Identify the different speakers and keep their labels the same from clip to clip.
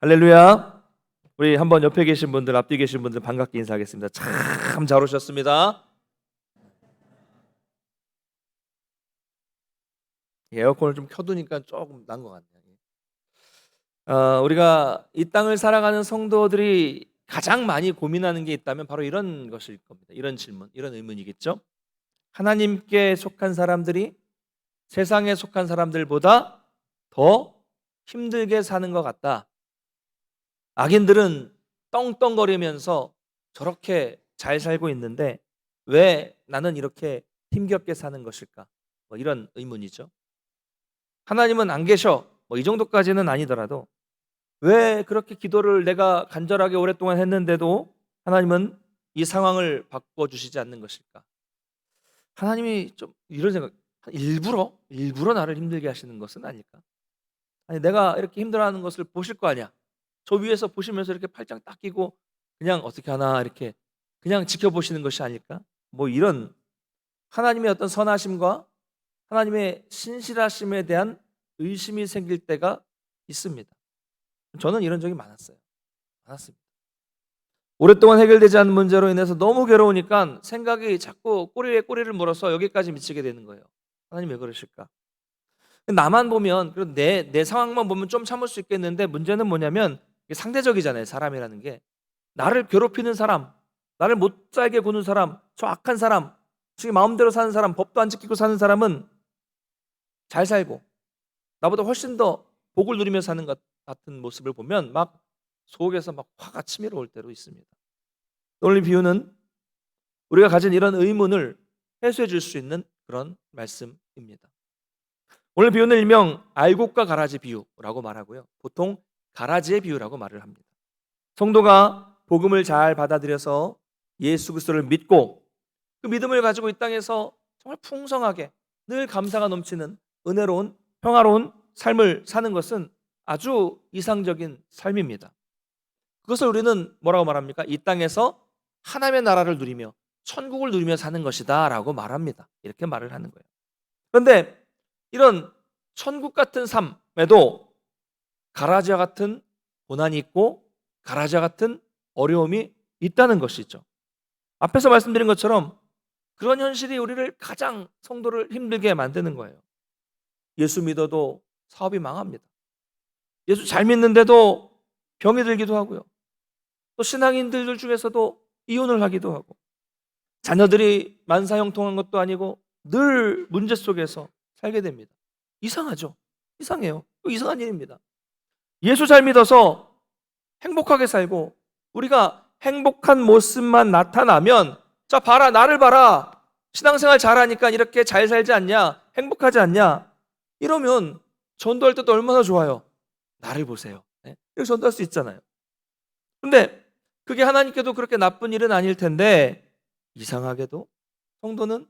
Speaker 1: 할렐루야. 우리 한번 옆에 계신 분들, 앞뒤 계신 분들 반갑게 인사하겠습니다. 참 잘 오셨습니다. 에어컨을 좀 켜두니까 조금 난 것 같네요. 우리가 이 땅을 살아가는 성도들이 가장 많이 고민하는 게 있다면 바로 이런 것일 겁니다. 이런 질문, 이런 의문이겠죠. 하나님께 속한 사람들이 세상에 속한 사람들보다 더 힘들게 사는 것 같다. 악인들은 떵떵거리면서 저렇게 잘 살고 있는데 왜 나는 이렇게 힘겹게 사는 것일까? 이런 의문이죠. 하나님은 안 계셔. 이 정도까지는 아니더라도 왜 그렇게 기도를 내가 간절하게 오랫동안 했는데도 하나님은 이 상황을 바꿔주시지 않는 것일까? 하나님이 좀 이런 생각, 일부러 나를 힘들게 하시는 것은 아닐까? 아니, 내가 이렇게 힘들어하는 것을 보실 거 아니야. 저 위에서 보시면서 이렇게 팔짱 딱 끼고 그냥 어떻게 하나 이렇게 그냥 지켜보시는 것이 아닐까? 이런 하나님의 어떤 선하심과 하나님의 신실하심에 대한 의심이 생길 때가 있습니다. 저는 이런 적이 많았습니다. 오랫동안 해결되지 않는 문제로 인해서 너무 괴로우니까 생각이 자꾸 꼬리에 꼬리를 물어서 여기까지 미치게 되는 거예요. 하나님 왜 그러실까? 나만 보면, 그리고 내 상황만 보면 좀 참을 수 있겠는데 문제는 뭐냐면 이게 상대적이잖아요. 사람이라는 게 나를 괴롭히는 사람, 나를 못 살게 구는 사람, 저 악한 사람, 지금 마음대로 사는 사람, 법도 안 지키고 사는 사람은 잘 살고 나보다 훨씬 더 복을 누리며 사는 것 같은 모습을 보면 막 속에서 막 화가 치밀어 올 때도 있습니다. 오늘 비유는 우리가 가진 이런 의문을 해소해 줄 수 있는 그런 말씀입니다. 오늘 비유는 일명 알곡과 가라지 비유라고 말하고요. 보통 가라지의 비유라고 말을 합니다. 성도가 복음을 잘 받아들여서 예수 그리스도를 믿고 그 믿음을 가지고 이 땅에서 정말 풍성하게 늘 감사가 넘치는 은혜로운 평화로운 삶을 사는 것은 아주 이상적인 삶입니다. 그것을 우리는 뭐라고 말합니까? 이 땅에서 하나님의 나라를 누리며 천국을 누리며 사는 것이다 라고 말합니다. 이렇게 말을 하는 거예요. 그런데 이런 천국 같은 삶에도 가라지와 같은 고난이 있고 가라지와 같은 어려움이 있다는 것이죠. 앞에서 말씀드린 것처럼 그런 현실이 우리를 가장 성도를 힘들게 만드는 거예요. 예수 믿어도 사업이 망합니다. 예수 잘 믿는데도 병이 들기도 하고요. 또 신앙인들 중에서도 이혼을 하기도 하고 자녀들이 만사형통한 것도 아니고 늘 문제 속에서 살게 됩니다. 이상하죠? 이상해요. 이상한 일입니다. 예수 잘 믿어서 행복하게 살고 우리가 행복한 모습만 나타나면 자 봐라 나를 봐라 신앙생활 잘하니까 이렇게 잘 살지 않냐 행복하지 않냐 이러면 전도할 때도 얼마나 좋아요. 나를 보세요. 이렇게 전도할 수 있잖아요. 근데 그게 하나님께도 그렇게 나쁜 일은 아닐 텐데 이상하게도 성도는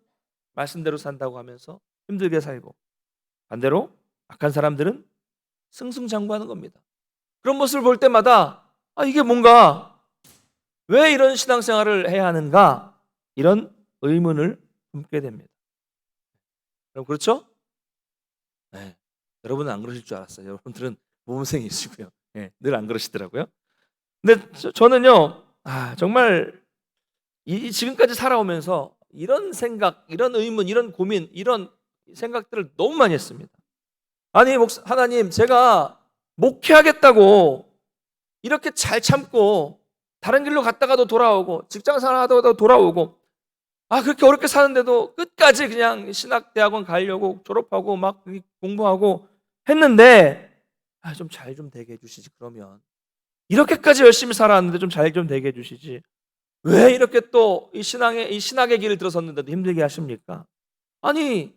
Speaker 1: 말씀대로 산다고 하면서 힘들게 살고 반대로 악한 사람들은 승승장구하는 겁니다. 그런 모습을 볼 때마다 이게 뭔가 왜 이런 신앙생활을 해야 하는가 이런 의문을 품게 됩니다. 그럼 그렇죠? 네. 여러분은 안 그러실 줄 알았어요. 여러분들은 모범생이시고요. 네, 늘 안 그러시더라고요. 근데 저는요, 정말 지금까지 살아오면서 이런 생각, 이런 의문, 이런 고민, 이런 생각들을 너무 많이 했습니다. 아니, 하나님, 제가 목회하겠다고 이렇게 잘 참고 다른 길로 갔다가도 돌아오고 직장 생활하다가도 돌아오고 그렇게 어렵게 사는데도 끝까지 그냥 신학대학원 가려고 졸업하고 막 공부하고 했는데 좀 잘 좀 되게 해주시지. 그러면 이렇게까지 열심히 살아왔는데 좀 잘 좀 되게 해주시지. 왜 이렇게 또 이 신학의 길을 들어섰는데도 힘들게 하십니까? 아니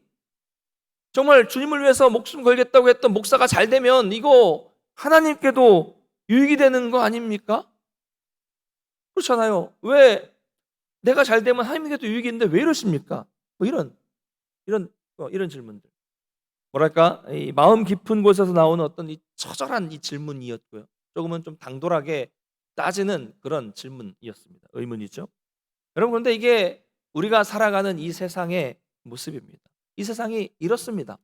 Speaker 1: 정말 주님을 위해서 목숨 걸겠다고 했던 목사가 잘 되면 이거 하나님께도 유익이 되는 거 아닙니까? 그렇잖아요. 왜 내가 잘 되면 하나님께도 유익이 있는데 왜 이러십니까? 이런 질문들. 뭐랄까 이 마음 깊은 곳에서 나오는 어떤 이 처절한 이 질문이었고요. 조금은 좀 당돌하게 따지는 그런 질문이었습니다. 의문이죠. 여러분 그런데 이게 우리가 살아가는 이 세상의 모습입니다. 이 세상이 이렇습니다.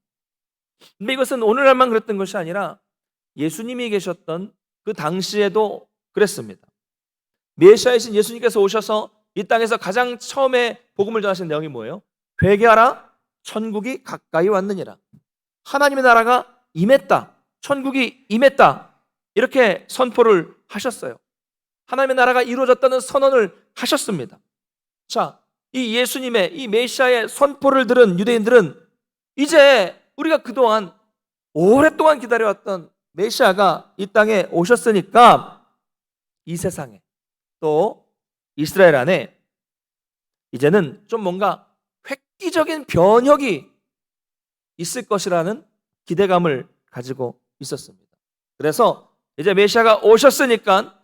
Speaker 1: 근데 이것은 오늘날만 그랬던 것이 아니라 예수님이 계셨던 그 당시에도 그랬습니다. 메시아이신 예수님께서 오셔서 이 땅에서 가장 처음에 복음을 전하신 내용이 뭐예요? 회개하라, 천국이 가까이 왔느니라. 하나님의 나라가 임했다, 천국이 임했다, 이렇게 선포를 하셨어요. 하나님의 나라가 이루어졌다는 선언을 하셨습니다. 자, 이 예수님의, 이 메시아의 선포를 들은 유대인들은 이제 우리가 그동안 오랫동안 기다려왔던 메시아가 이 땅에 오셨으니까 이 세상에, 또 이스라엘 안에 이제는 좀 뭔가 획기적인 변혁이 있을 것이라는 기대감을 가지고 있었습니다. 그래서 이제 메시아가 오셨으니까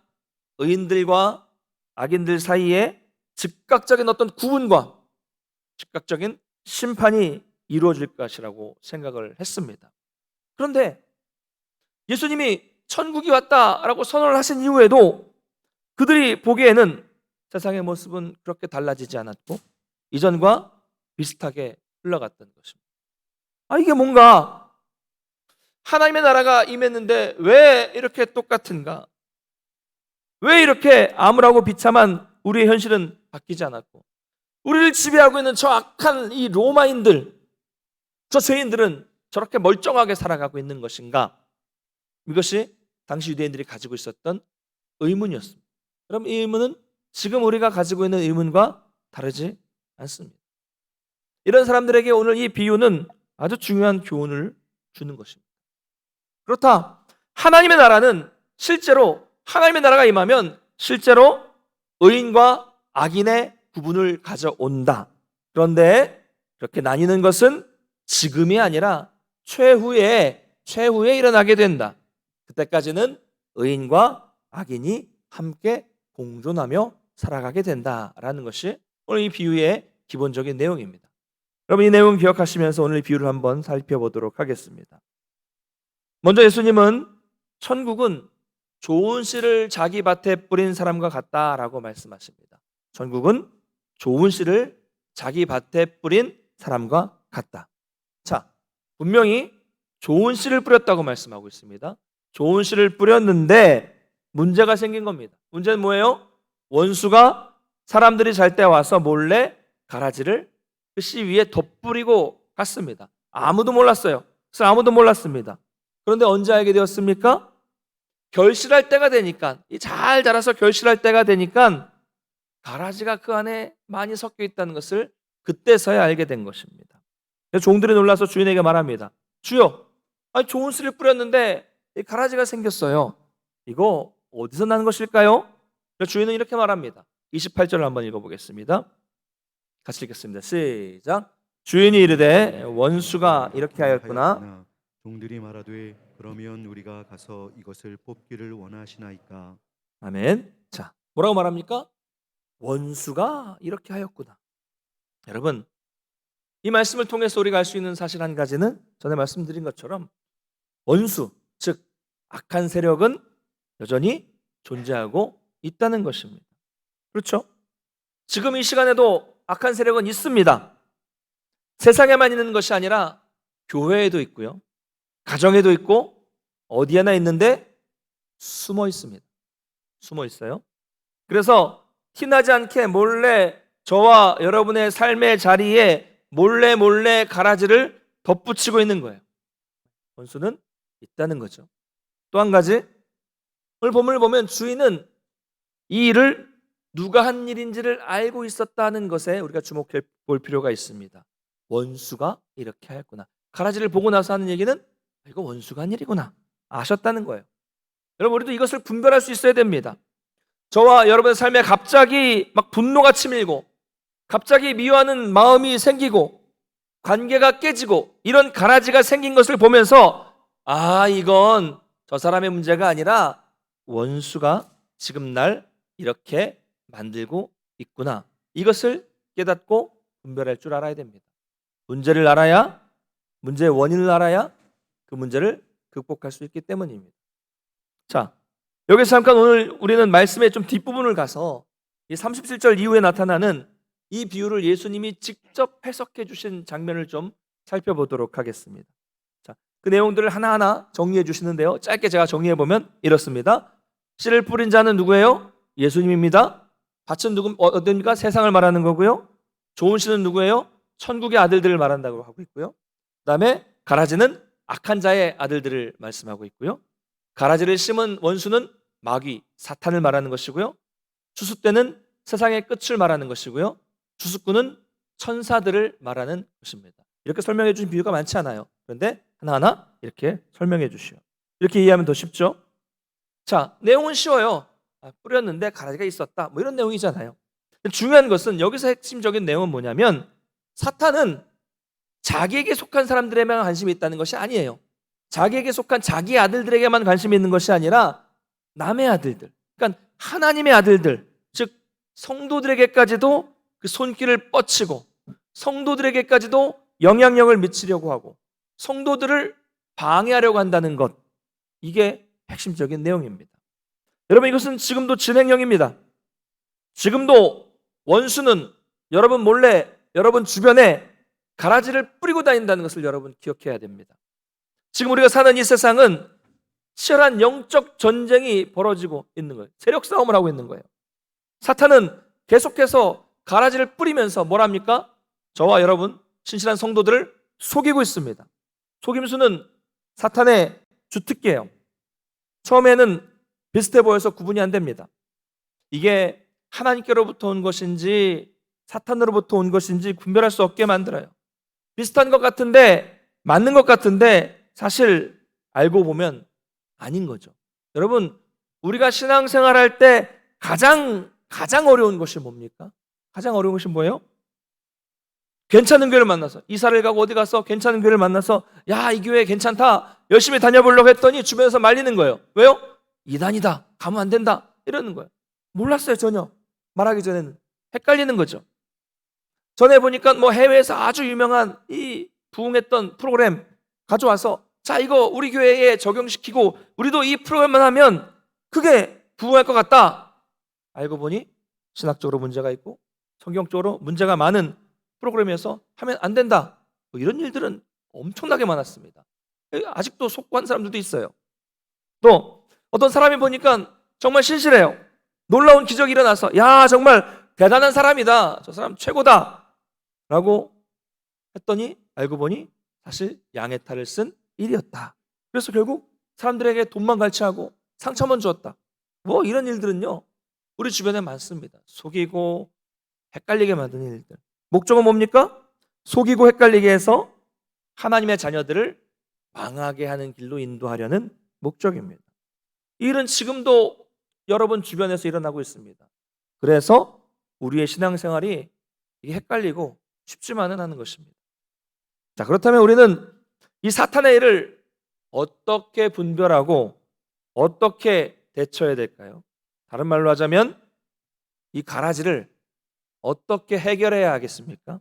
Speaker 1: 의인들과 악인들 사이에 즉각적인 어떤 구분과 즉각적인 심판이 이루어질 것이라고 생각을 했습니다. 그런데 예수님이 천국이 왔다라고 선언을 하신 이후에도 그들이 보기에는 세상의 모습은 그렇게 달라지지 않았고 이전과 비슷하게 흘러갔던 것입니다. 이게 뭔가 하나님의 나라가 임했는데 왜 이렇게 똑같은가? 왜 이렇게 암울하고 비참한 우리의 현실은 바뀌지 않았고 우리를 지배하고 있는 저 악한 이 로마인들, 저 죄인들은 저렇게 멀쩡하게 살아가고 있는 것인가? 이것이 당시 유대인들이 가지고 있었던 의문이었습니다. 그럼 이 의문은 지금 우리가 가지고 있는 의문과 다르지 않습니다. 이런 사람들에게 오늘 이 비유는 아주 중요한 교훈을 주는 것입니다. 그렇다, 하나님의 나라는 실제로, 하나님의 나라가 임하면 실제로 의인과 악인의 구분을 가져온다. 그런데 그렇게 나뉘는 것은 지금이 아니라 최후에 일어나게 된다. 그때까지는 의인과 악인이 함께 공존하며 살아가게 된다라는 것이 오늘 이 비유의 기본적인 내용입니다. 여러분, 이 내용 기억하시면서 오늘 이 비유를 한번 살펴보도록 하겠습니다. 먼저 예수님은 천국은 좋은 씨를 자기 밭에 뿌린 사람과 같다라고 말씀하십니다. 천국은 좋은 씨를 자기 밭에 뿌린 사람과 같다. 자, 분명히 좋은 씨를 뿌렸다고 말씀하고 있습니다. 좋은 씨를 뿌렸는데 문제가 생긴 겁니다. 문제는 뭐예요? 원수가 사람들이 잘 때 와서 몰래 가라지를 그 씨 위에 덧뿌리고 갔습니다. 아무도 몰랐어요. 그래서 아무도 몰랐습니다. 그런데 언제 알게 되었습니까? 결실할 때가 되니까, 잘 자라서 결실할 때가 되니까 가라지가 그 안에 많이 섞여 있다는 것을 그때서야 알게 된 것입니다. 그래서 종들이 놀라서 주인에게 말합니다. 주여, 좋은 씨를 뿌렸는데 가라지가 생겼어요. 이거 어디서 난 것일까요? 주인은 이렇게 말합니다. 28절을 한번 읽어보겠습니다. 같이 읽겠습니다. 시작. 주인이 이르되 원수가 이렇게 하였구나.
Speaker 2: 종들이 말하되 그러면 우리가 가서 이것을 뽑기를 원하시나이까.
Speaker 1: 아멘. 자, 뭐라고 말합니까? 원수가 이렇게 하였구나. 여러분, 이 말씀을 통해서 우리가 알 수 있는 사실 한 가지는 전에 말씀드린 것처럼 원수, 즉 악한 세력은 여전히 존재하고 있다는 것입니다. 그렇죠? 지금 이 시간에도 악한 세력은 있습니다. 세상에만 있는 것이 아니라 교회에도 있고요, 가정에도 있고, 어디에나 있는데 숨어 있습니다. 숨어 있어요. 그래서 티나지 않게 몰래 저와 여러분의 삶의 자리에 몰래 가라지를 덧붙이고 있는 거예요. 원수는 있다는 거죠. 또 한 가지, 오늘 본문을 보면 주인은 이 일을 누가 한 일인지를 알고 있었다는 것에 우리가 주목해 볼 필요가 있습니다. 원수가 이렇게 하였구나. 가라지를 보고 나서 하는 얘기는 이거 원수가 한 일이구나 아셨다는 거예요. 여러분, 우리도 이것을 분별할 수 있어야 됩니다. 저와 여러분의 삶에 갑자기 막 분노가 치밀고 갑자기 미워하는 마음이 생기고 관계가 깨지고 이런 가라지가 생긴 것을 보면서 이건 저 사람의 문제가 아니라 원수가 지금 날 이렇게 만들고 있구나. 이것을 깨닫고 분별할 줄 알아야 됩니다. 문제를 알아야, 문제의 원인을 알아야 그 문제를 극복할 수 있기 때문입니다. 자, 여기서 잠깐 오늘 우리는 말씀의 좀 뒷부분을 가서 이 37절 이후에 나타나는 이 비유를 예수님이 직접 해석해 주신 장면을 좀 살펴보도록 하겠습니다. 자, 그 내용들을 하나하나 정리해 주시는데요. 짧게 제가 정리해 보면 이렇습니다. 씨를 뿌린 자는 누구예요? 예수님입니다. 밭은 어디입니까? 세상을 말하는 거고요. 좋은 씨는 누구예요? 천국의 아들들을 말한다고 하고 있고요. 그다음에 가라지는 악한 자의 아들들을 말씀하고 있고요. 가라지를 심은 원수는 마귀, 사탄을 말하는 것이고요. 추수때는 세상의 끝을 말하는 것이고요. 추수꾼은 천사들을 말하는 것입니다. 이렇게 설명해 주신 비유가 많지 않아요. 그런데 하나하나 이렇게 설명해 주시오. 이렇게 이해하면 더 쉽죠? 자, 내용은 쉬워요. 뿌렸는데 가라지가 있었다. 뭐 이런 내용이잖아요. 중요한 것은 여기서 핵심적인 내용은 뭐냐면 사탄은 자기에게 속한 사람들에만 관심이 있다는 것이 아니에요. 자기에게 속한 자기 아들들에게만 관심이 있는 것이 아니라 남의 아들들, 그러니까 하나님의 아들들, 즉 성도들에게까지도 그 손길을 뻗치고 성도들에게까지도 영향력을 미치려고 하고 성도들을 방해하려고 한다는 것, 이게 핵심적인 내용입니다. 여러분, 이것은 지금도 진행형입니다. 지금도 원수는 여러분 몰래 여러분 주변에 가라지를 뿌리고 다닌다는 것을 여러분 기억해야 됩니다. 지금 우리가 사는 이 세상은 치열한 영적 전쟁이 벌어지고 있는 거예요. 세력 싸움을 하고 있는 거예요. 사탄은 계속해서 가라지를 뿌리면서 뭘 합니까? 저와 여러분 신실한 성도들을 속이고 있습니다. 속임수는 사탄의 주특기예요. 처음에는 비슷해 보여서 구분이 안 됩니다. 이게 하나님께로부터 온 것인지 사탄으로부터 온 것인지 분별할 수 없게 만들어요. 비슷한 것 같은데, 맞는 것 같은데 사실 알고 보면 아닌 거죠. 여러분, 우리가 신앙생활할 때 가장 어려운 것이 뭡니까? 가장 어려운 것이 뭐예요? 괜찮은 교회를 만나서, 이사를 가고 어디 가서 괜찮은 교회를 만나서 야, 이 교회 괜찮다, 열심히 다녀보려고 했더니 주변에서 말리는 거예요. 왜요? 이단이다, 가면 안 된다, 이러는 거예요. 몰랐어요. 전혀 말하기 전에는 헷갈리는 거죠. 전에 보니까 뭐 해외에서 아주 유명한 이 부흥했던 프로그램 가져와서 자, 이거 우리 교회에 적용시키고 우리도 이 프로그램만 하면 그게 부흥할 것 같다. 알고 보니 신학적으로 문제가 있고 성경적으로 문제가 많은 프로그램에서 하면 안 된다. 뭐 이런 일들은 엄청나게 많았습니다. 아직도 속고한 사람들도 있어요. 또 어떤 사람이 보니까 정말 신실해요. 놀라운 기적이 일어나서 야, 정말 대단한 사람이다, 저 사람 최고다 라고 했더니 알고 보니 사실 양의 탈을 쓴 일이었다. 그래서 결국 사람들에게 돈만 갈취하고 상처만 주었다. 뭐 이런 일들은요 우리 주변에 많습니다. 속이고 헷갈리게 만드는 일들. 목적은 뭡니까? 속이고 헷갈리게 해서 하나님의 자녀들을 망하게 하는 길로 인도하려는 목적입니다. 이 일은 지금도 여러분 주변에서 일어나고 있습니다. 그래서 우리의 신앙생활이 이게 헷갈리고 쉽지만은 않은 것입니다. 자, 그렇다면 우리는 이 사탄의 일을 어떻게 분별하고 어떻게 대처해야 될까요? 다른 말로 하자면 이 가라지를 어떻게 해결해야 하겠습니까?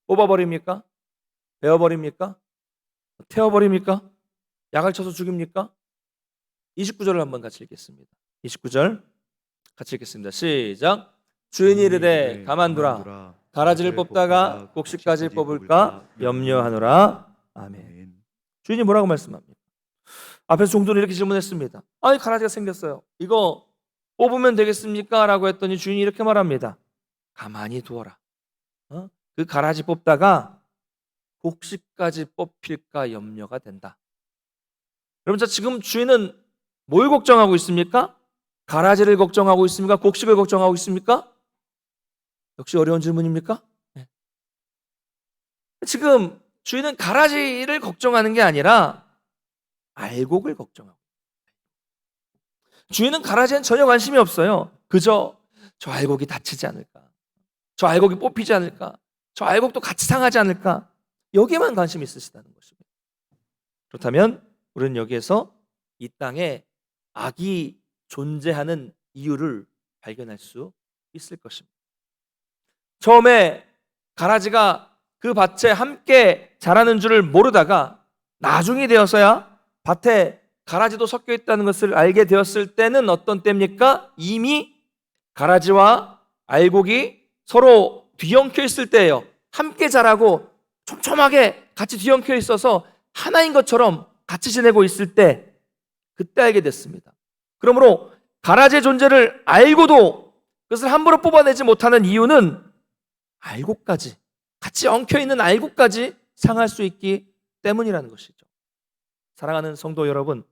Speaker 1: 뽑아버립니까? 베어버립니까? 태워버립니까? 약을 쳐서 죽입니까? 29절을 한번 같이 읽겠습니다. 29절 같이 읽겠습니다. 시작. 주인이 이르되 가만두라. 가라지를 뽑다가 곡식까지 뽑을까 염려하노라. 아멘. 주인이 뭐라고 말씀합니까? 앞에서 종들은 이렇게 질문했습니다. 아니, 가라지가 생겼어요. 이거 뽑으면 되겠습니까? 라고 했더니 주인이 이렇게 말합니다. 가만히 두어라. 그 가라지 뽑다가 곡식까지 뽑힐까 염려가 된다. 여러분, 자, 지금 주인은 뭘 걱정하고 있습니까? 가라지를 걱정하고 있습니까? 곡식을 걱정하고 있습니까? 역시 어려운 질문입니까? 네. 지금 주인은 가라지를 걱정하는 게 아니라 알곡을 걱정하고, 주인은 가라지엔 전혀 관심이 없어요. 그저 저 알곡이 다치지 않을까, 저 알곡이 뽑히지 않을까, 저 알곡도 같이 상하지 않을까, 여기에만 관심이 있으시다는 것입니다. 그렇다면 우리는 여기에서 이 땅에 악이 존재하는 이유를 발견할 수 있을 것입니다. 처음에 가라지가 그 밭에 함께 자라는 줄을 모르다가 나중이 되어서야 밭에 가라지도 섞여 있다는 것을 알게 되었을 때는 어떤 때입니까? 이미 가라지와 알곡이 서로 뒤엉켜 있을 때예요. 함께 자라고 촘촘하게 같이 뒤엉켜 있어서 하나인 것처럼 같이 지내고 있을 때 그때 알게 됐습니다. 그러므로 가라지의 존재를 알고도 그것을 함부로 뽑아내지 못하는 이유는 알고까지, 같이 엉켜있는 알고까지 상할 수 있기 때문이라는 것이죠. 사랑하는 성도 여러분,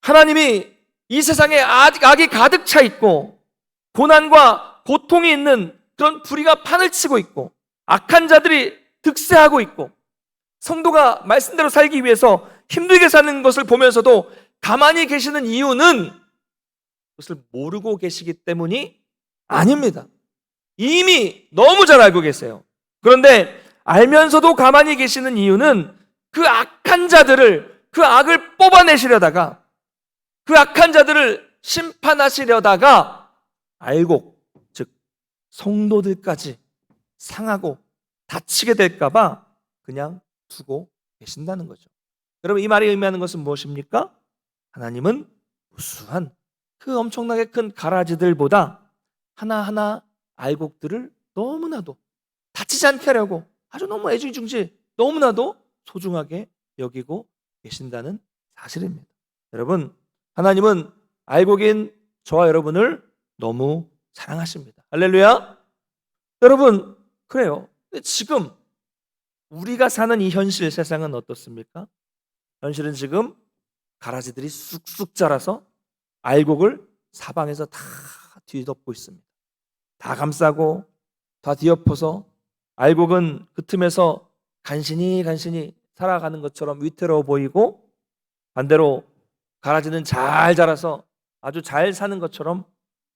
Speaker 1: 하나님이 이 세상에 악이 가득 차 있고 고난과 고통이 있는 그런 불의가 판을 치고 있고 악한 자들이 득세하고 있고 성도가 말씀대로 살기 위해서 힘들게 사는 것을 보면서도 가만히 계시는 이유는 그것을 모르고 계시기 때문이 아닙니다. 이미 너무 잘 알고 계세요. 그런데 알면서도 가만히 계시는 이유는 그 악한 자들을, 그 악을 뽑아내시려다가, 그 악한 자들을 심판하시려다가 알고, 즉 성도들까지 상하고 다치게 될까봐 그냥 두고 계신다는 거죠. 여러분, 이 말이 의미하는 것은 무엇입니까? 하나님은 무수한 그 엄청나게 큰 가라지들보다 하나하나 알곡들을 너무나도 다치지 않게 하려고 아주 너무 애지중지 너무나도 소중하게 여기고 계신다는 사실입니다. 여러분, 하나님은 알곡인 저와 여러분을 너무 사랑하십니다. 할렐루야. 여러분, 그래요. 근데 지금 우리가 사는 이 현실 세상은 어떻습니까? 현실은 지금 가라지들이 쑥쑥 자라서 알곡을 사방에서 다 뒤덮고 있습니다. 다 감싸고 다 뒤엎어서 알곡은 그 틈에서 간신히 살아가는 것처럼 위태로워 보이고, 반대로 가라지는 잘 자라서 아주 잘 사는 것처럼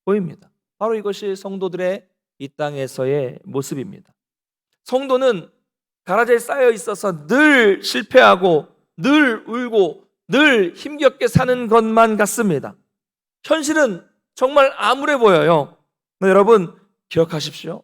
Speaker 1: 보입니다. 바로 이것이 성도들의 이 땅에서의 모습입니다. 성도는 가라지에 쌓여 있어서 늘 실패하고 늘 울고 늘 힘겹게 사는 것만 같습니다. 현실은 정말 암울해 보여요. 여러분, 기억하십시오.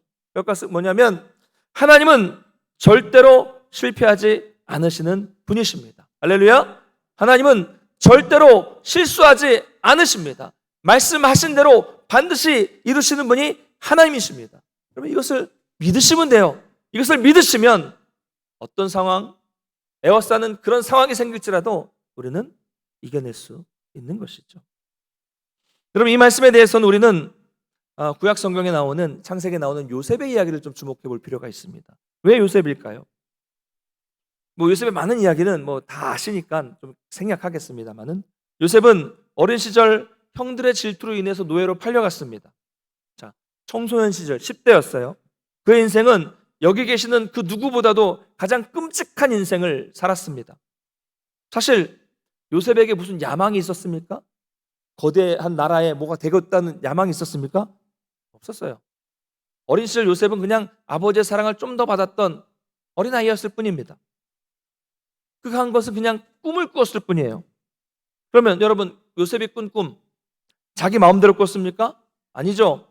Speaker 1: 뭐냐면 하나님은 절대로 실패하지 않으시는 분이십니다. 할렐루야. 하나님은 절대로 실수하지 않으십니다. 말씀하신 대로 반드시 이루시는 분이 하나님이십니다. 여러분, 이것을 믿으시면 돼요. 이것을 믿으시면 어떤 상황, 에워싸는 그런 상황이 생길지라도 우리는 이겨낼 수 있는 것이죠. 여러분, 이 말씀에 대해서는 우리는 구약 성경에 나오는, 창세기에 나오는 요셉의 이야기를 좀 주목해 볼 필요가 있습니다. 왜 요셉일까요? 요셉의 많은 이야기는 다 아시니까 좀 생략하겠습니다만은, 요셉은 어린 시절 형들의 질투로 인해서 노예로 팔려갔습니다. 자, 청소년 시절 10대였어요. 그의 인생은 여기 계시는 그 누구보다도 가장 끔찍한 인생을 살았습니다. 사실 요셉에게 무슨 야망이 있었습니까? 거대한 나라에 뭐가 되겠다는 야망이 있었습니까? 없었어요. 어린 시절 요셉은 그냥 아버지의 사랑을 좀 더 받았던 어린아이였을 뿐입니다. 그 한 것은 그냥 꿈을 꾸었을 뿐이에요. 그러면 여러분, 요셉이 꾼 꿈, 자기 마음대로 꿨습니까? 아니죠.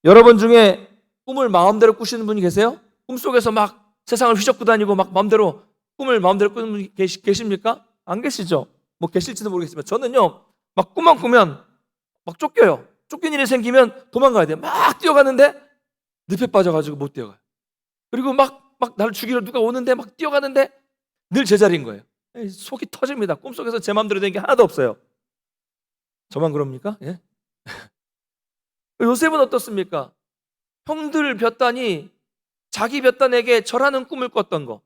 Speaker 1: 여러분 중에 꿈을 마음대로 꾸시는 분이 계세요? 꿈속에서 막 세상을 휘젓고 다니고 막 마음대로 꿈을 마음대로 꾸는 분이 계십니까? 안 계시죠? 계실지도 모르겠지만 저는요, 막 꿈만 꾸면 막 쫓겨요. 쫓긴 일이 생기면 도망가야 돼요. 막 뛰어가는데 늪에 빠져가지고 못 뛰어가요. 그리고 막 나를 죽이러 누가 오는데 막 뛰어가는데 늘 제자리인 거예요. 속이 터집니다. 꿈속에서 제 마음대로 되는 게 하나도 없어요. 저만 그럽니까? 예? 요셉은 어떻습니까? 형들 볕단이 자기 볕단에게 절하는 꿈을 꿨던 거.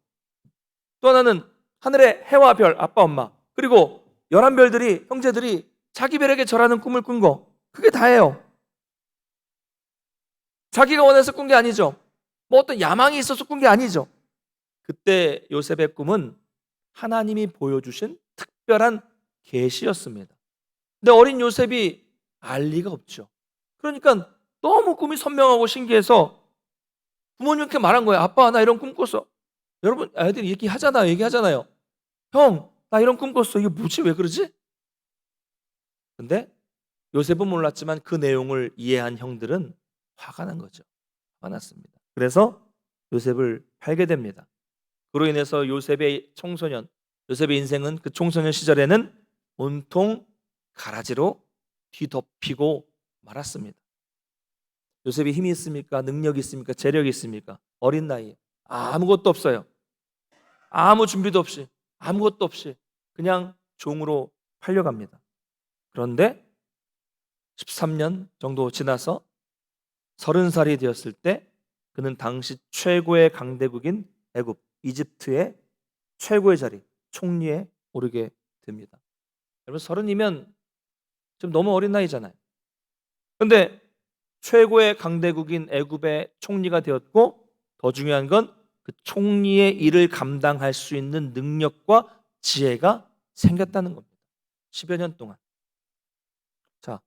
Speaker 1: 또 하나는 하늘의 해와 별, 아빠 엄마, 그리고 11별들이, 형제들이 자기 별에게 절하는 꿈을 꾼 거. 그게 다예요. 자기가 원해서 꾼 게 아니죠. 어떤 야망이 있어서 꾼 게 아니죠. 그때 요셉의 꿈은 하나님이 보여주신 특별한 계시였습니다. 근데 어린 요셉이 알 리가 없죠. 그러니까 너무 꿈이 선명하고 신기해서 부모님께 말한 거예요. 아빠, 나 이런 꿈 꿨어. 여러분, 애들이 얘기하잖아요. 형, 나 이런 꿈 꿨어. 이게 뭐지? 왜 그러지? 근데 요셉은 몰랐지만 그 내용을 이해한 형들은 화가 난 거죠. 화가 났습니다. 그래서 요셉을 팔게 됩니다. 그로 인해서 요셉의 인생은 그 청소년 시절에는 온통 가라지로 뒤덮이고 말았습니다. 요셉이 힘이 있습니까? 능력이 있습니까? 재력이 있습니까? 어린 나이에 아무것도 없어요. 아무 준비도 없이 아무것도 없이 그냥 종으로 팔려갑니다. 그런데 13년 정도 지나서 30살이 되었을 때 그는 당시 최고의 강대국인 애굽, 이집트의 최고의 자리, 총리에 오르게 됩니다. 여러분 30이면 지금 너무 어린 나이잖아요. 그런데 최고의 강대국인 애굽의 총리가 되었고, 더 중요한 건 그 총리의 일을 감당할 수 있는 능력과 지혜가 생겼다는 겁니다. 10여 년 동안. 자,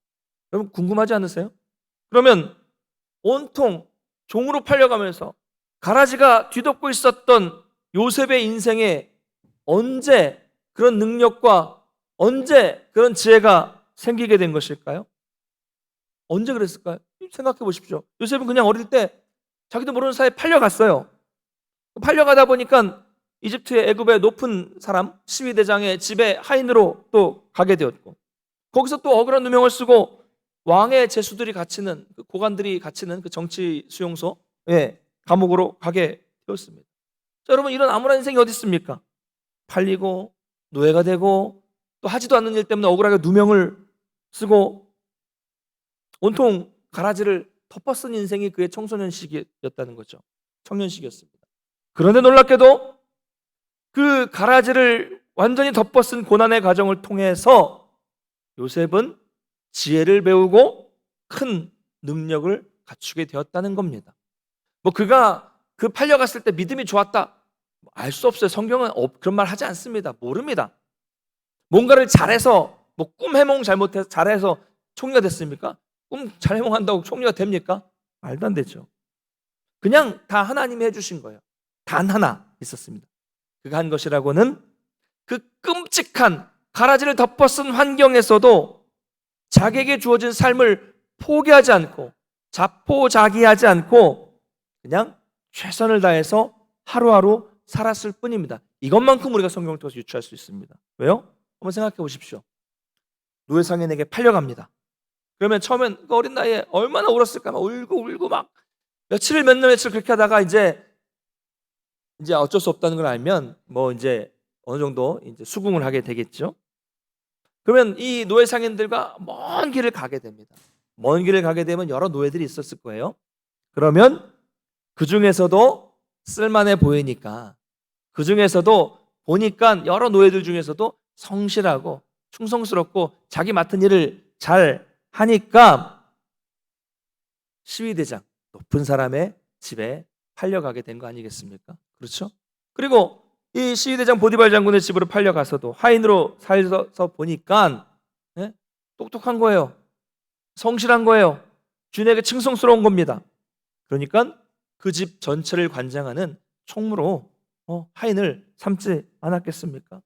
Speaker 1: 여러분 궁금하지 않으세요? 그러면 온통 종으로 팔려가면서 가라지가 뒤덮고 있었던 요셉의 인생에 언제 그런 능력과 언제 그런 지혜가 생기게 된 것일까요? 언제 그랬을까요? 생각해 보십시오. 요셉은 그냥 어릴 때 자기도 모르는 사이에 팔려갔어요. 팔려가다 보니까 이집트의 애굽의 높은 사람 시위대장의 집에 하인으로 또 가게 되었고, 거기서 또 억울한 누명을 쓰고 왕의 제수들이 갇히는, 그 고관들이 갇히는 그 정치 수용소에 감옥으로 가게 되었습니다. 자, 여러분 이런 암울한 인생이 어디 있습니까? 팔리고 노예가 되고 또 하지도 않는 일 때문에 억울하게 누명을 쓰고 온통 가라지를 덮어쓴 인생이 그의 청소년 시기였다는 거죠. 청년 시기였습니다. 그런데 놀랍게도 그 가라지를 완전히 덮어쓴 고난의 과정을 통해서 요셉은 지혜를 배우고 큰 능력을 갖추게 되었다는 겁니다. 뭐 그가 그 팔려갔을 때 믿음이 좋았다, 알 수 없어요. 성경은 그런 말 하지 않습니다. 모릅니다. 뭔가를 잘해서, 뭐 꿈 해몽 잘못해서 잘해서 총리가 됐습니까? 꿈 잘 해몽한다고 총리가 됩니까? 말도 안 되죠. 그냥 다 하나님이 해주신 거예요. 단 하나 있었습니다. 그가 한 것이라고는 그 끔찍한 가라지를 덮어쓴 환경에서도 자기에게 주어진 삶을 포기하지 않고 자포자기하지 않고 그냥 최선을 다해서 하루하루 살았을 뿐입니다. 이것만큼 우리가 성경을 통해서 유추할 수 있습니다. 왜요? 한번 생각해 보십시오. 노예상인에게 팔려갑니다. 그러면 처음엔 그 어린 나이에 얼마나 울었을까? 막 울고 막 며칠 그렇게 하다가 이제 어쩔 수 없다는 걸 알면 뭐 이제 어느 정도 이제 수긍을 하게 되겠죠. 그러면 이 노예 상인들과 먼 길을 가게 됩니다. 먼 길을 가게 되면 여러 노예들이 있었을 거예요. 그러면 그 중에서도 쓸만해 보이니까, 그 중에서도 보니까 여러 노예들 중에서도 성실하고 충성스럽고 자기 맡은 일을 잘 하니까 시위대장, 높은 사람의 집에 팔려가게 된 거 아니겠습니까? 그렇죠? 그리고 이 시위대장 보디발 장군의 집으로 팔려가서도 하인으로 살서 보니까 똑똑한 거예요. 성실한 거예요. 주인에게 칭송스러운 겁니다. 그러니까 그 집 전체를 관장하는 총무로 하인을 삼지 않았겠습니까?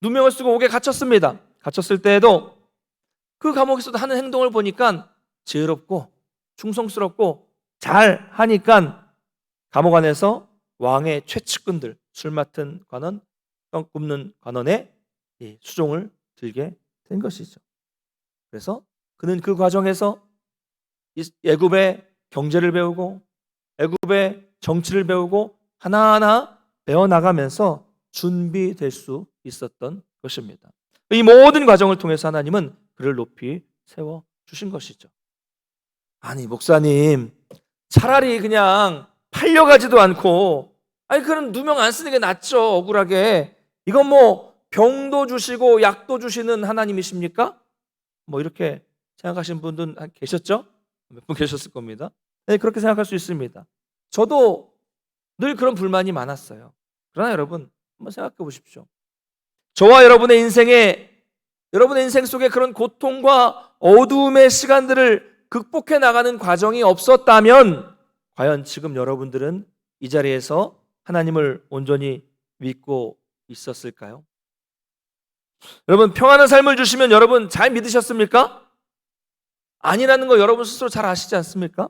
Speaker 1: 누명을 쓰고 옥에 갇혔습니다. 갇혔을 때에도 그 감옥에서도 하는 행동을 보니까 지혜롭고 충성스럽고 잘 하니까 감옥 안에서 왕의 최측근들, 술 맡은 관원, 떡 굽는 관원의 수종을 들게 된 것이죠. 그래서 그는 그 과정에서 애굽의 경제를 배우고 애굽의 정치를 배우고 하나하나 배워나가면서 준비될 수 있었던 것입니다. 이 모든 과정을 통해서 하나님은 그를 높이 세워주신 것이죠. 아니 목사님, 차라리 그냥 팔려가지도 않고 그런 누명 안 쓰는 게 낫죠. 억울하게. 이건 뭐 병도 주시고 약도 주시는 하나님이십니까? 뭐 이렇게 생각하시는 분들 계셨죠? 몇 분 계셨을 겁니다. 네, 그렇게 생각할 수 있습니다. 저도 늘 그런 불만이 많았어요. 그러나 여러분 한번 생각해 보십시오. 저와 여러분의 인생 속에 그런 고통과 어두움의 시간들을 극복해 나가는 과정이 없었다면 과연 지금 여러분들은 이 자리에서 하나님을 온전히 믿고 있었을까요? 여러분 평안한 삶을 주시면 여러분 잘 믿으셨습니까? 아니라는 거 여러분 스스로 잘 아시지 않습니까?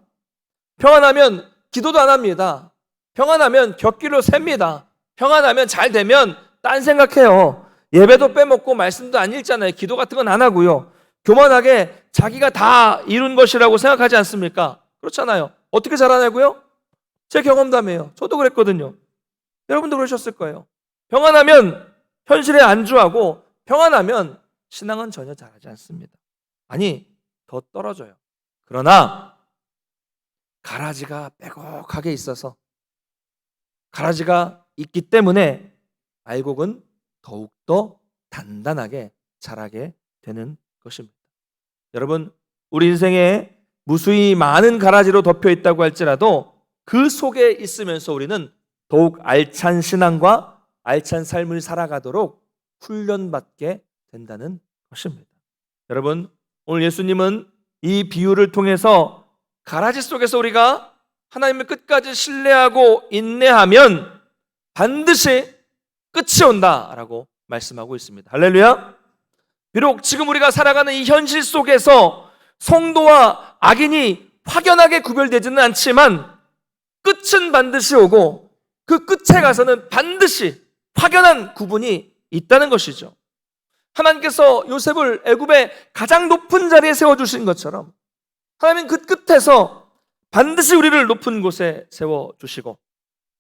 Speaker 1: 평안하면 기도도 안 합니다. 평안하면 곁길로 셉니다. 평안하면 잘 되면 딴 생각해요. 예배도 빼먹고 말씀도 안 읽잖아요. 기도 같은 건 안 하고요. 교만하게 자기가 다 이룬 것이라고 생각하지 않습니까? 그렇잖아요. 어떻게 잘하냐고요? 제 경험담이에요. 저도 그랬거든요. 여러분도 그러셨을 거예요. 평안하면 현실에 안주하고 평안하면 신앙은 전혀 잘하지 않습니다. 아니, 더 떨어져요. 그러나 가라지가 빼곡하게 있어서, 가라지가 있기 때문에 알곡은 더욱더 단단하게 자라게 되는 것입니다. 여러분, 우리 인생에 무수히 많은 가라지로 덮여 있다고 할지라도 그 속에 있으면서 우리는 더욱 알찬 신앙과 알찬 삶을 살아가도록 훈련받게 된다는 것입니다. 여러분, 오늘 예수님은 이 비유를 통해서 가라지 속에서 우리가 하나님을 끝까지 신뢰하고 인내하면 반드시 끝이 온다라고 말씀하고 있습니다. 할렐루야. 비록 지금 우리가 살아가는 이 현실 속에서 성도와 악인이 확연하게 구별되지는 않지만 끝은 반드시 오고 그 끝에 가서는 반드시 확연한 구분이 있다는 것이죠. 하나님께서 요셉을 애굽의 가장 높은 자리에 세워주신 것처럼 하나님은 그 끝에서 반드시 우리를 높은 곳에 세워주시고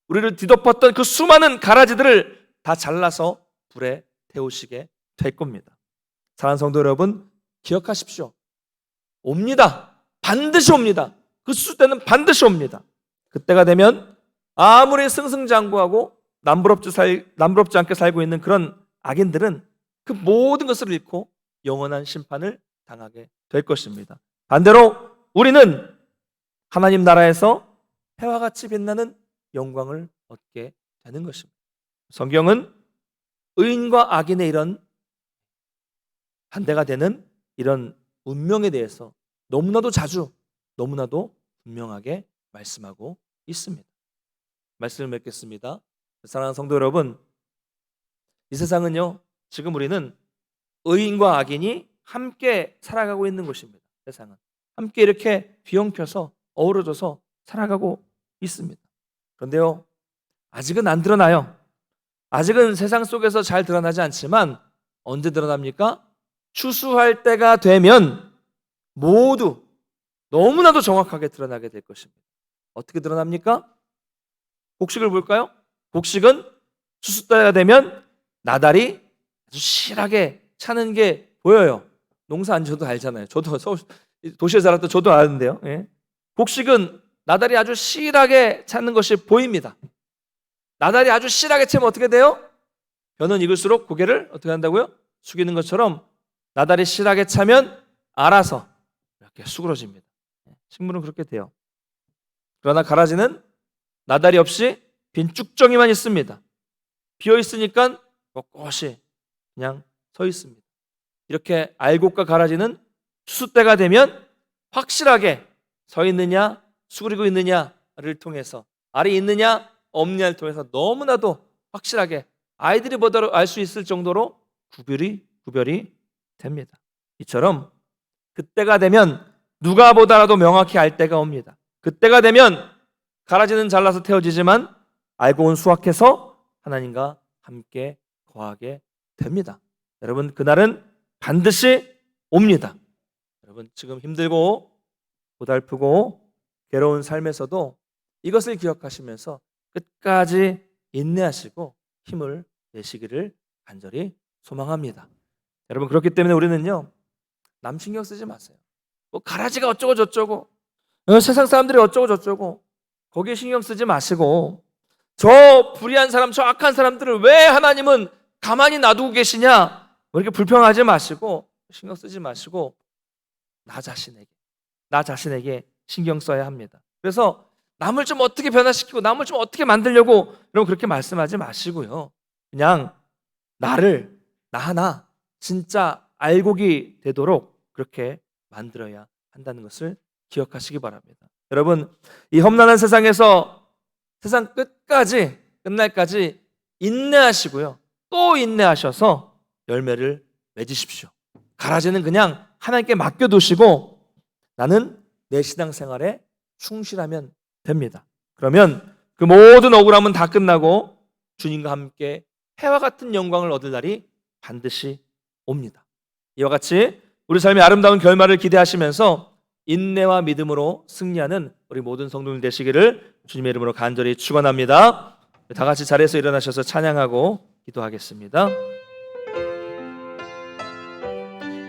Speaker 1: 우리를 뒤덮었던 그 수많은 가라지들을 다 잘라서 불에 태우시게 될 겁니다. 사랑하는 성도 여러분, 기억하십시오. 옵니다. 반드시 옵니다. 그 수때는 반드시 옵니다. 그때가 되면 아무리 승승장구하고 남부럽지 않게 살고 있는 그런 악인들은 그 모든 것을 잃고 영원한 심판을 당하게 될 것입니다. 반대로 우리는 하나님 나라에서 해와 같이 빛나는 영광을 얻게 되는 것입니다. 성경은 의인과 악인의 이런 반대가 되는 이런 운명에 대해서 너무나도 자주, 너무나도 분명하게 말씀하고 있습니다. 말씀을 맺겠습니다. 사랑하는 성도 여러분, 이 세상은요, 지금 우리는 의인과 악인이 함께 살아가고 있는 곳입니다. 세상은 함께 이렇게 뒤엉켜서 어우러져서 살아가고 있습니다. 그런데요, 아직은 안 드러나요. 아직은 세상 속에서 잘 드러나지 않지만 언제 드러납니까? 추수할 때가 되면 모두 너무나도 정확하게 드러나게 될 것입니다. 어떻게 드러납니까? 곡식을 볼까요? 곡식은 추수 때가 되면 나달이 아주 실하게 차는 게 보여요. 농사 안 지어도 알잖아요. 저도 도시에 살았던 저도 아는데요. 예. 곡식은 나달이 아주 실하게 차는 것이 보입니다. 나달이 아주 실하게 차면 어떻게 돼요? 벼는 익을수록 고개를 어떻게 한다고요? 숙이는 것처럼 나달이 실하게 차면 알아서 이렇게 수그러집니다. 식물은 그렇게 돼요. 그러나 가라지는 나달이 없이 빈 쭉정이만 있습니다. 비어 있으니까 꼿꼿이 그냥 서 있습니다. 이렇게 알곡과 가라지는 추수 때가 되면 확실하게 서 있느냐 수그리고 있느냐를 통해서, 알이 있느냐 없느냐를 통해서 너무나도 확실하게 아이들이 보더라도 알 수 있을 정도로 구별이 됩니다. 이처럼 그때가 되면 누가 보더라도 명확히 알 때가 옵니다. 그때가 되면 가라지는 잘라서 태워지지만 알곡은 수확해서 하나님과 함께 거하게 됩니다. 여러분, 그날은 반드시 옵니다. 여러분, 지금 힘들고 고달프고 괴로운 삶에서도 이것을 기억하시면서 끝까지 인내하시고 힘을 내시기를 간절히 소망합니다. 여러분, 그렇기 때문에 우리는요, 남 신경 쓰지 마세요. 뭐 가라지가 어쩌고 저쩌고 세상 사람들이 어쩌고 저쩌고 거기에 신경 쓰지 마시고, 저 불의한 사람, 저 악한 사람들을 왜 하나님은 가만히 놔두고 계시냐, 뭐 이렇게 불평하지 마시고 신경 쓰지 마시고 나 자신에게 신경 써야 합니다. 그래서 남을 좀 어떻게 변화시키고 남을 좀 어떻게 만들려고 여러분 그렇게 말씀하지 마시고요, 그냥 나 하나 진짜 알곡이 되도록 그렇게 만들어야 한다는 것을 기억하시기 바랍니다. 여러분, 이 험난한 세상에서 세상 끝날까지 인내하시고요, 또 인내하셔서 열매를 맺으십시오. 가라지는 그냥 하나님께 맡겨두시고 나는 내 신앙생활에 충실하면 됩니다. 그러면 그 모든 억울함은 다 끝나고 주님과 함께 해와 같은 영광을 얻을 날이 반드시 옵니다. 이와 같이 우리 삶의 아름다운 결말을 기대하시면서 인내와 믿음으로 승리하는 우리 모든 성도들 되시기를 주님의 이름으로 간절히 축원합니다. 다 같이 자리에서 일어나셔서 찬양하고 기도하겠습니다.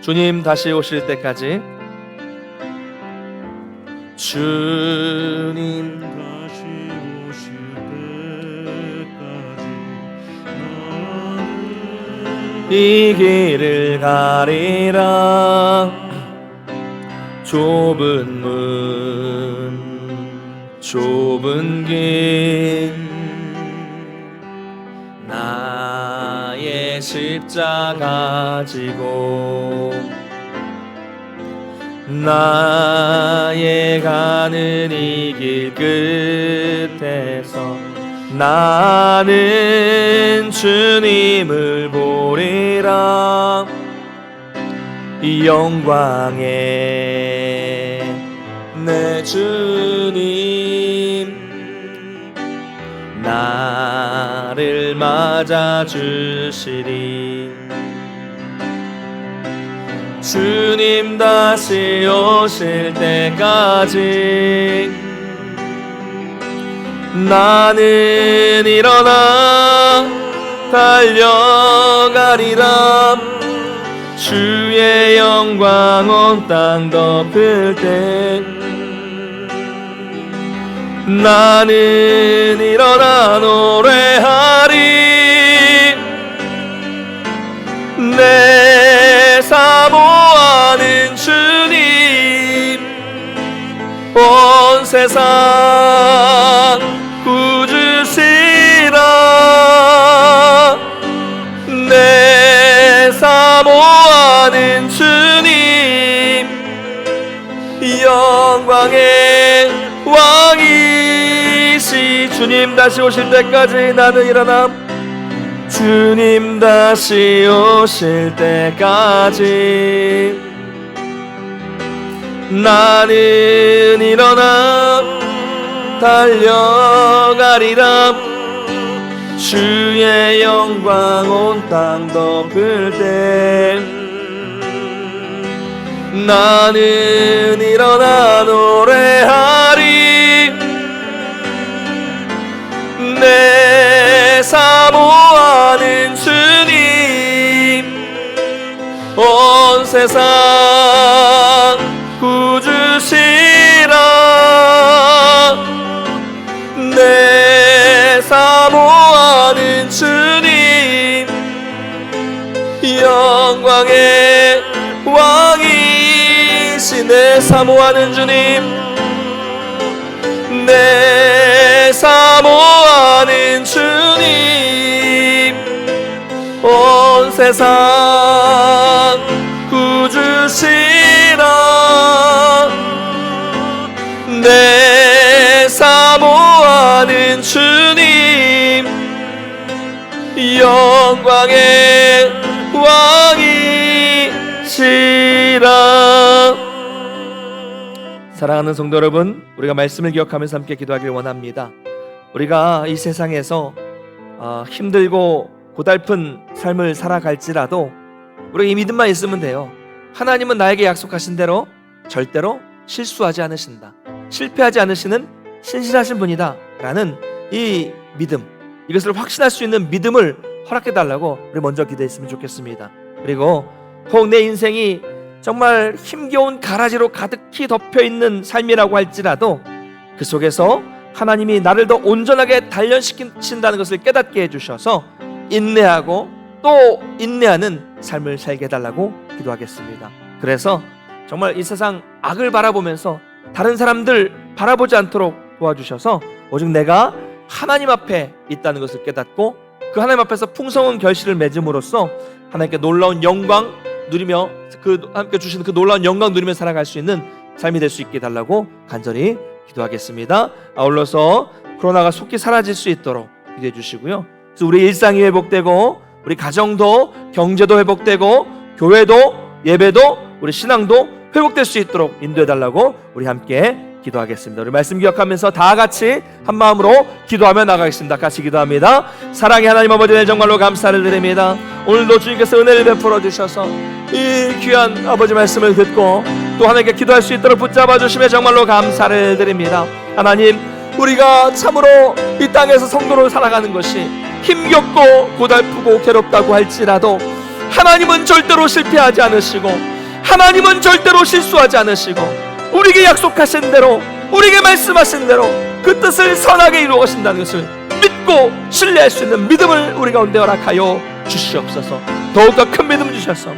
Speaker 1: 주님 다시 오실 때까지. 주님
Speaker 2: 다시 오실 때까지
Speaker 1: 이 길을 가리라. 좁은 문 좁은 길 나의 십자가 지고 나의 가는 이 길 끝에서 나는 주님을 보리라. 이 영광의 내 주님 나를 맞아주시리. 주님 다시 오실 때까지 나는 일어나 달려가리라. 주의 영광 온 땅 덮을 때 나는 일어나 노래하리. 내 사모하는 주님 온 세상 구주시라. 내 사모하는 주님 영광의 왕이시. 주님 다시 오실 때까지 나는 일어나. 주님 다시 오실 때까지 나는 일어나 달려가리라. 주의 영광 온 땅 덮을 때 나는 일어나 노래하리. 내 사모하는 주님 온 세상 구주시라. 내 사모하는 주님 영광의 왕이시. 내 사모하는 주님 내 사모하는 주님 온 세상 구주시라. 내 사모하는 주님 영광의 왕이시라. 사랑하는 성도 여러분, 우리가 말씀을 기억하면서 함께 기도하길 원합니다. 우리가 이 세상에서 힘들고 고달픈 삶을 살아갈지라도 우리가 이 믿음만 있으면 돼요. 하나님은 나에게 약속하신 대로 절대로 실수하지 않으신다. 실패하지 않으시는 신실하신 분이다 라는 이 믿음, 이것을 확신할 수 있는 믿음을 허락해달라고 우리 먼저 기도했으면 좋겠습니다. 그리고 혹 내 인생이 정말 힘겨운 가라지로 가득히 덮여있는 삶이라고 할지라도 그 속에서 하나님이 나를 더 온전하게 단련시킨다는 것을 깨닫게 해주셔서 인내하고 또 인내하는 삶을 살게 해달라고 기도하겠습니다. 그래서 정말 이 세상 악을 바라보면서 다른 사람들 바라보지 않도록 도와주셔서 오직 내가 하나님 앞에 있다는 것을 깨닫고 그 하나님 앞에서 풍성한 결실을 맺음으로써 하나님께 놀라운 영광 누리며 함께 주시는 그 놀라운 영광 누리며 살아갈 수 있는 삶이 될 수 있게 해달라고 간절히 기도하겠습니다. 아울러서 코로나가 속히 사라질 수 있도록 기도해 주시고요. 그래서 우리 일상이 회복되고 우리 가정도 경제도 회복되고 교회도 예배도 우리 신앙도 회복될 수 있도록 인도해 달라고 우리 함께 기도하겠습니다. 우리 말씀 기억하면서 다 같이 한 마음으로 기도하며 나가겠습니다. 같이 기도합니다. 사랑의 하나님 아버지, 네 정말로 감사를 드립니다. 오늘도 주님께서 은혜를 베풀어 주셔서 이 귀한 아버지 말씀을 듣고 또 하나님께 기도할 수 있도록 붙잡아 주심에 정말로 감사를 드립니다. 하나님, 우리가 참으로 이 땅에서 성도로 살아가는 것이 힘겹고 고달프고 괴롭다고 할지라도 하나님은 절대로 실패하지 않으시고 하나님은 절대로 실수하지 않으시고 우리에게 약속하신 대로, 우리에게 말씀하신 대로 그 뜻을 선하게 이루어 가신다는 것을 믿고 신뢰할 수 있는 믿음을 우리 가운데 허락하여 주시옵소서. 더욱더 큰 믿음 주셔서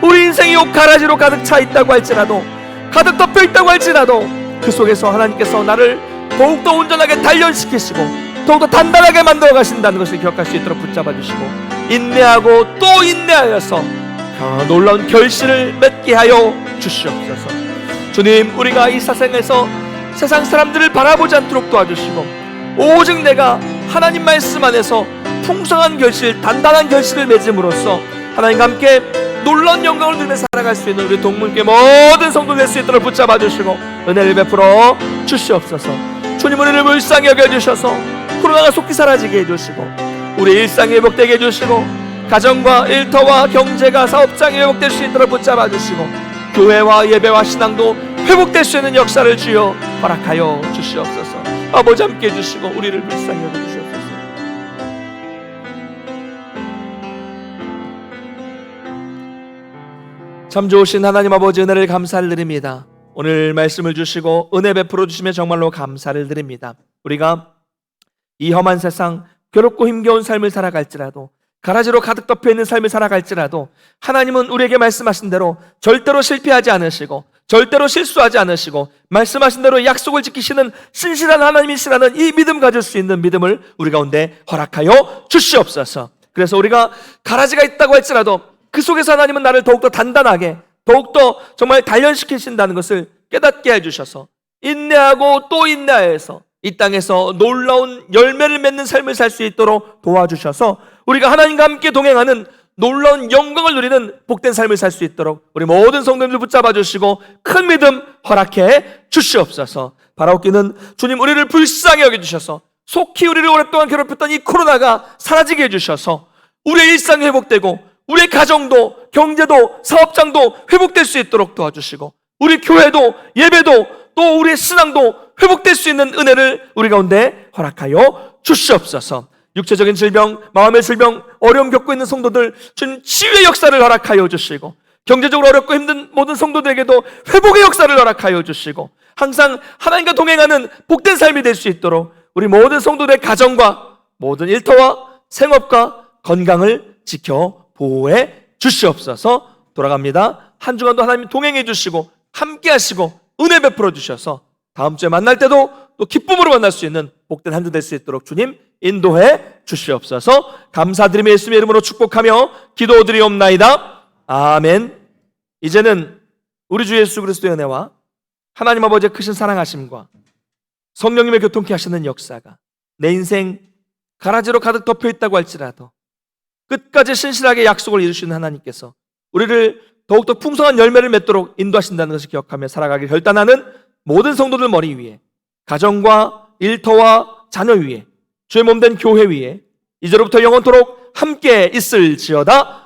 Speaker 1: 우리 인생이 욕 가라지로 가득 차 있다고 할지라도, 가득 덮여 있다고 할지라도 그 속에서 하나님께서 나를 더욱더 온전하게 단련시키시고 더욱더 단단하게 만들어 가신다는 것을 기억할 수 있도록 붙잡아 주시고, 인내하고 또 인내하여서 놀라운 결실을 맺게 하여 주시옵소서. 주님, 우리가 이 세상에서 세상 사람들을 바라보지 않도록 도와주시고 오직 내가 하나님 말씀 안에서 풍성한 결실, 단단한 결실을 맺음으로써 하나님과 함께 놀라운 영광을 누리며 살아갈 수 있는 우리 동문교회 모든 성도 될 수 있도록 붙잡아 주시고 은혜를 베풀어 주시옵소서. 주님, 우리를 불쌍히 여겨주셔서 코로나가 속히 사라지게 해주시고 우리 일상이 회복되게 해주시고 가정과 일터와 경제가, 사업장이 회복될 수 있도록 붙잡아 주시고 교회와 예배와 신앙도 회복될 수 있는 역사를 주여 허락하여 주시옵소서. 아버지 함께 해주시고 우리를 불쌍히 여겨주시옵소서. 참 좋으신 하나님 아버지, 은혜를 감사를 드립니다. 오늘 말씀을 주시고 은혜 베풀어 주시며 정말로 감사를 드립니다. 우리가 이 험한 세상, 괴롭고 힘겨운 삶을 살아갈지라도, 가라지로 가득 덮여 있는 삶을 살아갈지라도 하나님은 우리에게 말씀하신 대로 절대로 실패하지 않으시고 절대로 실수하지 않으시고 말씀하신 대로 약속을 지키시는 신실한 하나님이시라는 이 믿음, 가질 수 있는 믿음을 우리 가운데 허락하여 주시옵소서. 그래서 우리가 가라지가 있다고 할지라도 그 속에서 하나님은 나를 더욱더 단단하게, 더욱더 정말 단련시키신다는 것을 깨닫게 해주셔서 인내하고 또 인내하여서 이 땅에서 놀라운 열매를 맺는 삶을 살 수 있도록 도와주셔서 우리가 하나님과 함께 동행하는 놀라운 영광을 누리는 복된 삶을 살 수 있도록 우리 모든 성도님들 붙잡아 주시고 큰 믿음 허락해 주시옵소서. 바라옵기는 주님, 우리를 불쌍히 여겨주셔서 속히 우리를 오랫동안 괴롭혔던 이 코로나가 사라지게 해주셔서 우리의 일상이 회복되고 우리의 가정도, 경제도, 사업장도 회복될 수 있도록 도와주시고 우리 교회도, 예배도, 또 우리의 신앙도 회복될 수 있는 은혜를 우리 가운데 허락하여 주시옵소서. 육체적인 질병, 마음의 질병, 어려움 겪고 있는 성도들 주님 치유의 역사를 허락하여 주시고 경제적으로 어렵고 힘든 모든 성도들에게도 회복의 역사를 허락하여 주시고 항상 하나님과 동행하는 복된 삶이 될 수 있도록 우리 모든 성도들의 가정과 모든 일터와 생업과 건강을 지켜 보호해 주시옵소서. 돌아갑니다. 한 주간도 하나님 동행해 주시고 함께 하시고 은혜 베풀어 주셔서 다음 주에 만날 때도 또 기쁨으로 만날 수 있는 복된 한 주 될 수 있도록 주님 인도해 주시옵소서. 감사드리며 예수님의 이름으로 축복하며 기도드리옵나이다. 아멘. 이제는 우리 주 예수 그리스도의 은혜와 하나님 아버지의 크신 사랑하심과 성령님의 교통케 하시는 역사가 내 인생 가라지로 가득 덮여 있다고 할지라도 끝까지 신실하게 약속을 이루시는 하나님께서 우리를 더욱더 풍성한 열매를 맺도록 인도하신다는 것을 기억하며 살아가길 결단하는 모든 성도들 머리 위에, 가정과 일터와 자녀 위에, 주의 몸된 교회 위에 이제로부터 영원토록 함께 있을지어다.